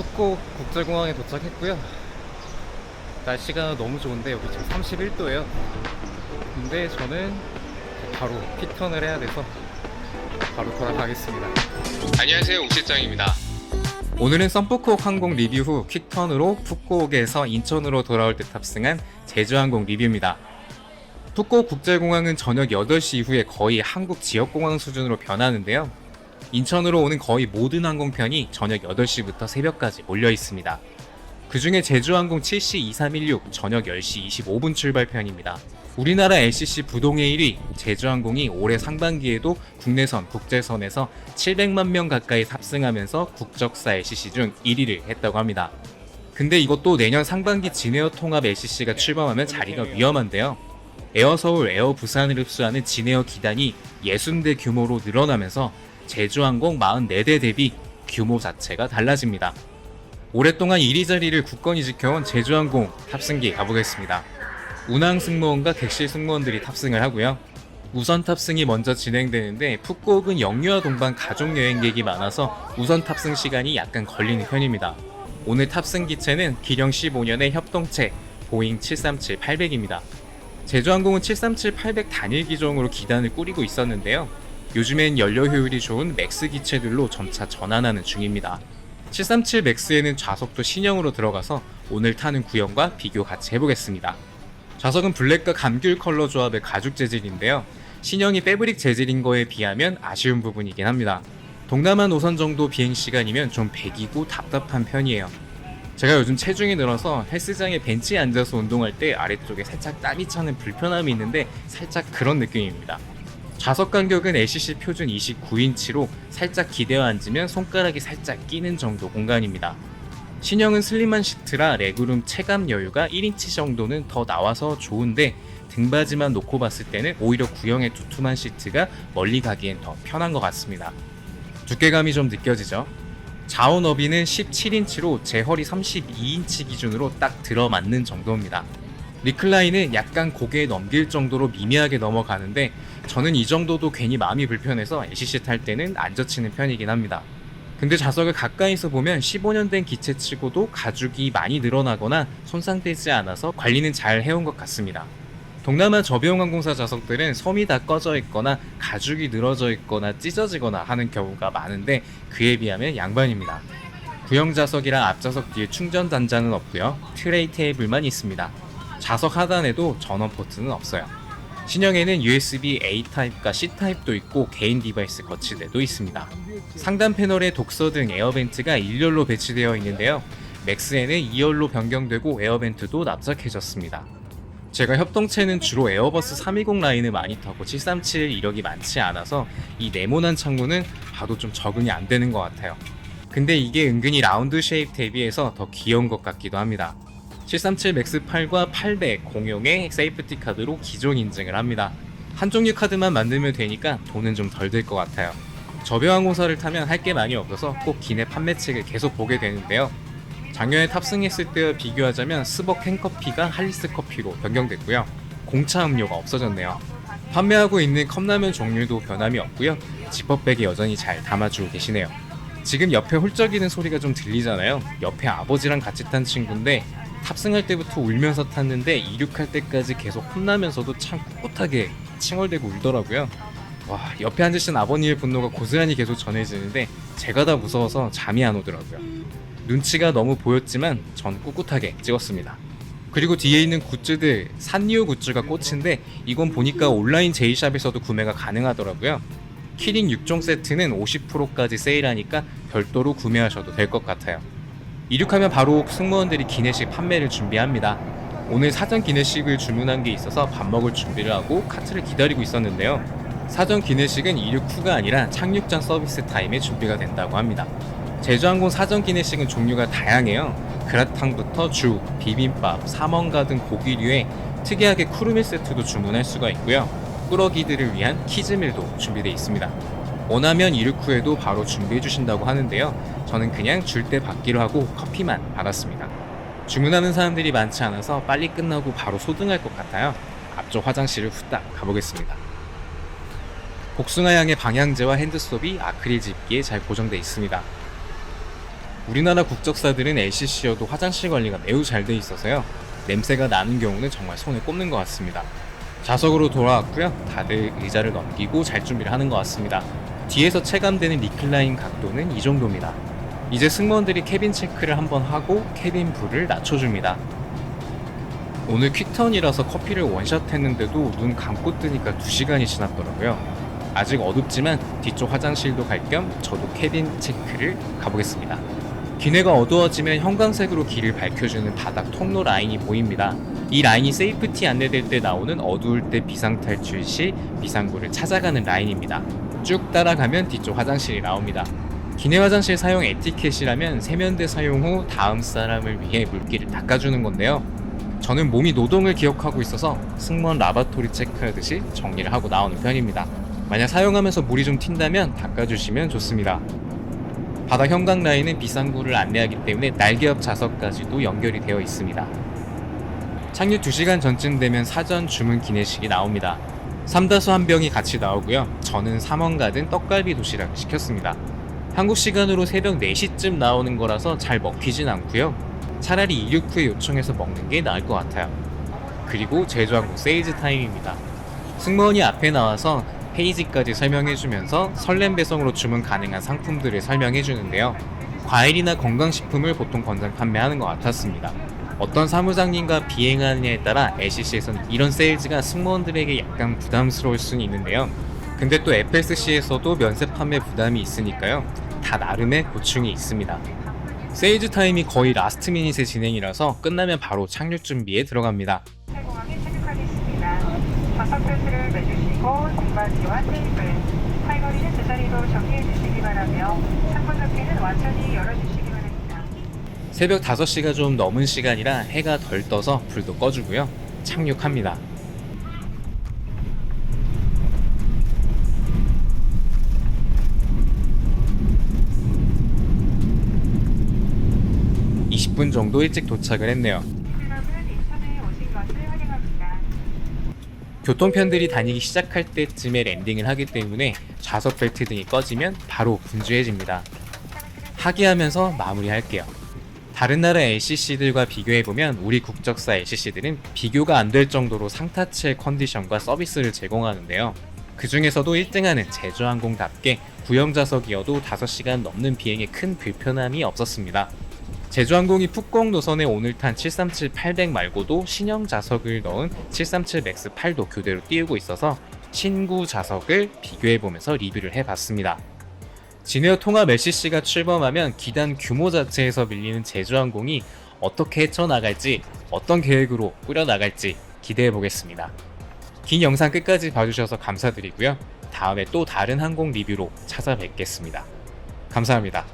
푸꾸 국제공항에 도착했고요. 날씨가 너무 좋은데 여기 지금 31도예요. 근데 저는 바로 피턴을 해야 돼서 바로 돌아가겠습니다. 안녕하세요, 옥실장입니다. 오늘은 썬푸꾸옥 항공 리뷰 후 퀵턴으로 푸꾸옥에서 인천으로 돌아올 때 탑승한 제주항공 리뷰입니다. 푸꾸옥 국제공항은 저녁 8시 이후에 거의 한국 지역공항 수준으로 변하는데요. 인천으로 오는 거의 모든 항공편이 저녁 8시부터 새벽까지 몰려 있습니다. 그 중에 제주항공 7C2316 저녁 10시 25분 출발편입니다. 우리나라 LCC 부동의 1위 제주항공이 올해 상반기에도 국내선, 국제선에서 700만 명 가까이 탑승하면서 국적사 LCC 중 1위를 했다고 합니다. 근데 이것도 내년 상반기 진에어 통합 LCC가 출범하면 자리가 위험한데요. 에어서울, 에어부산을 흡수하는 진에어 기단이 60대 규모로 늘어나면서 제주항공 44대 대비 규모 자체가 달라집니다. 오랫동안 1위 자리를 굳건히 지켜온 제주항공 탑승기 가보겠습니다. 운항 승무원과 객실 승무원들이 탑승을 하고요. 우선 탑승이 먼저 진행되는데 푸꾸옥은 영유아 동반 가족 여행객이 많아서 우선 탑승 시간이 약간 걸리는 편입니다. 오늘 탑승 기체는 기령 15년의 협동체 보잉 737-800입니다. 제주항공은 737-800 단일 기종으로 기단을 꾸리고 있었는데요. 요즘엔 연료 효율이 좋은 맥스 기체들로 점차 전환하는 중입니다. 737 맥스에는 좌석도 신형으로 들어가서 오늘 타는 구형과 비교 같이 해보겠습니다. 좌석은 블랙과 감귤 컬러 조합의 가죽 재질인데요. 신형이 패브릭 재질인 거에 비하면 아쉬운 부분이긴 합니다. 동남아 노선 정도 비행시간이면 좀 배기고 답답한 편이에요. 제가 요즘 체중이 늘어서 헬스장에 벤치에 앉아서 운동할 때 아래쪽에 살짝 땀이 차는 불편함이 있는데 살짝 그런 느낌입니다. 좌석 간격은 LCC 표준 29인치로 살짝 기대어 앉으면 손가락이 살짝 끼는 정도 공간입니다. 신형은 슬림한 시트라 레그룸 체감 여유가 1인치 정도는 더 나와서 좋은데 등받이만 놓고 봤을 때는 오히려 구형의 두툼한 시트가 멀리 가기엔 더 편한 것 같습니다. 두께감이 좀 느껴지죠? 좌우 너비는 17인치로 제 허리 32인치 기준으로 딱 들어맞는 정도입니다. 리클라인은 약간 고개 넘길 정도로 미미하게 넘어가는데 저는 이 정도도 괜히 마음이 불편해서 LCC 탈 때는 안 젖히는 편이긴 합니다. 근데 좌석을 가까이서 보면 15년 된 기체치고도 가죽이 많이 늘어나거나 손상되지 않아서 관리는 잘 해온 것 같습니다. 동남아 저비용항공사 좌석들은 솜이 다 꺼져 있거나 가죽이 늘어져 있거나 찢어지거나 하는 경우가 많은데 그에 비하면 양반입니다. 구형 좌석이랑 앞좌석 뒤에 충전 단자는 없고요. 트레이 테이블만 있습니다. 좌석 하단에도 전원 포트는 없어요. 신형에는 USB A 타입과 C 타입도 있고 개인 디바이스 거치대도 있습니다. 상단 패널에 독서 등 에어벤트가 1열로 배치되어 있는데요. 맥스에는 2열로 변경되고 에어벤트도 납작해졌습니다. 제가 협동체는 주로 에어버스 320 라인을 많이 타고 737 이력이 많지 않아서 이 네모난 창문은 봐도 좀 적응이 안 되는 것 같아요. 근데 이게 은근히 라운드 쉐입 대비해서 더 귀여운 것 같기도 합니다. 737 맥스 8과 800 공용의 세이프티 카드로 기종 인증을 합니다. 한 종류 카드만 만들면 되니까 돈은 좀 덜 들 것 같아요. 저비용항공사를 타면 할 게 많이 없어서 꼭 기내 판매책을 계속 보게 되는데요. 작년에 탑승했을 때와 비교하자면 스벅 캔커피가 할리스 커피로 변경됐고요. 공차 음료가 없어졌네요. 판매하고 있는 컵라면 종류도 변함이 없고요. 지퍼백에 여전히 잘 담아주고 계시네요. 지금 옆에 훌쩍이는 소리가 좀 들리잖아요. 옆에 아버지랑 같이 탄 친구인데 탑승할 때부터 울면서 탔는데 이륙할 때까지 계속 혼나면서도 참 꿋꿋하게 칭얼대고 울더라고요. 와, 옆에 앉으신 아버님의 분노가 고스란히 계속 전해지는데 제가 다 무서워서 잠이 안 오더라고요. 눈치가 너무 보였지만 전 꿋꿋하게 찍었습니다. 그리고 뒤에 있는 굿즈들 산리오 굿즈가 꽃인데 이건 보니까 온라인 제이샵에서도 구매가 가능하더라고요. 키링 6종 세트는 50%까지 세일하니까 별도로 구매하셔도 될 것 같아요. 이륙하면 바로 승무원들이 기내식 판매를 준비합니다. 오늘 사전 기내식을 주문한 게 있어서 밥 먹을 준비를 하고 카트를 기다리고 있었는데요. 사전 기내식은 이륙 후가 아니라 착륙전 서비스 타임에 준비가 된다고 합니다. 제주항공 사전 기내식은 종류가 다양해요. 그라탕부터 죽, 비빔밥, 사멍가 등 고기류에 특이하게 쿠르미 세트도 주문할 수가 있고요. 꾸러기들을 위한 키즈밀도 준비되어 있습니다. 원하면 이륙 후에도 바로 준비해 주신다고 하는데요. 저는 그냥 줄 때 받기로 하고 커피만 받았습니다. 주문하는 사람들이 많지 않아서 빨리 끝나고 바로 소등할 것 같아요. 앞쪽 화장실을 후딱 가보겠습니다. 복숭아향의 방향제와 핸드스톱이 아크릴 집기에 잘 고정되어 있습니다. 우리나라 국적사들은 LCC여도 화장실 관리가 매우 잘 돼 있어서요. 냄새가 나는 경우는 정말 손에 꼽는 것 같습니다. 좌석으로 돌아왔고요. 다들 의자를 넘기고 잘 준비를 하는 것 같습니다. 뒤에서 체감되는 리클라인 각도는 이 정도입니다. 이제 승무원들이 캐빈 체크를 한번 하고 캐빈 불을 낮춰줍니다. 오늘 퀵턴이라서 커피를 원샷 했는데도 눈 감고 뜨니까 2시간이 지났더라고요. 아직 어둡지만 뒤쪽 화장실도 갈 겸 저도 캐빈 체크를 가보겠습니다. 기내가 어두워지면 형광색으로 길을 밝혀주는 바닥 통로 라인이 보입니다. 이 라인이 세이프티 안내될 때 나오는 어두울 때 비상탈출 시 비상구를 찾아가는 라인입니다. 쭉 따라가면 뒤쪽 화장실이 나옵니다. 기내 화장실 사용 에티켓이라면 세면대 사용 후 다음 사람을 위해 물기를 닦아주는 건데요. 저는 몸이 노동을 기억하고 있어서 승무원 라바토리 체크하듯이 정리를 하고 나오는 편입니다. 만약 사용하면서 물이 좀 튄다면 닦아주시면 좋습니다. 바닥 형광 라인은 비상구를 안내하기 때문에 날개 옆 좌석까지도 연결이 되어 있습니다. 착륙 2시간 전쯤 되면 사전 주문 기내식이 나옵니다. 삼다수 한 병이 같이 나오고요. 저는 3원 가든 떡갈비 도시락을 시켰습니다. 한국 시간으로 새벽 4시쯤 나오는 거라서 잘 먹히진 않고요. 차라리 이륙 후에 요청해서 먹는 게 나을 것 같아요. 그리고 제주항공 세일즈 타임입니다. 승무원이 앞에 나와서 페이지까지 설명해주면서 설렘 배송으로 주문 가능한 상품들을 설명해주는데요. 과일이나 건강식품을 보통 권장 판매하는 것 같았습니다. 어떤 사무장님과 비행하느냐에 따라 LCC에서는 이런 세일즈가 승무원들에게 약간 부담스러울 수는 있는데요. 근데 또 FSC에서도 면세 판매 부담이 있으니까요. 다 나름의 고충이 있습니다. 세일즈 타임이 거의 라스트 미닛의 진행이라서 끝나면 바로 착륙 준비에 들어갑니다. 공항에 착륙하겠습니다. 좌석 벨트를 매주시고 등받이와 테이블, 팔걸이는 제자리로 정리해 주시기 바라며 창문접기는 완전히 열어주시기 바랍니다. 새벽 5시가 좀 넘은 시간이라 해가 덜 떠서 불도 꺼주고요. 착륙합니다. (20분) 정도 일찍 도착을 했네요. 여러분 인천에 오신 것을 환영합니다. 교통편들이 다니기 시작할 때쯤에 랜딩을 하기 때문에 좌석 벨트 등이 꺼지면 바로 분주해집니다. 하기하면서 마무리할게요. 다른 나라 LCC들과 비교해보면 우리 국적사 LCC들은 비교가 안 될 정도로 상타치의 컨디션과 서비스를 제공하는데요. 그 중에서도 1등하는 제주항공답게 구형좌석이어도 5시간 넘는 비행에 큰 불편함이 없었습니다. 제주항공이 푹공 노선에 오늘 탄 737-800 말고도 신형 좌석을 넣은 737 맥스 8도 교대로 띄우고 있어서 신구 좌석을 비교해보면서 리뷰를 해봤습니다. 진에어 통합 LCC가 출범하면 기단 규모 자체에서 밀리는 제주항공이 어떻게 헤쳐나갈지, 어떤 계획으로 꾸려나갈지 기대해보겠습니다. 긴 영상 끝까지 봐주셔서 감사드리고요. 다음에 또 다른 항공 리뷰로 찾아뵙겠습니다. 감사합니다.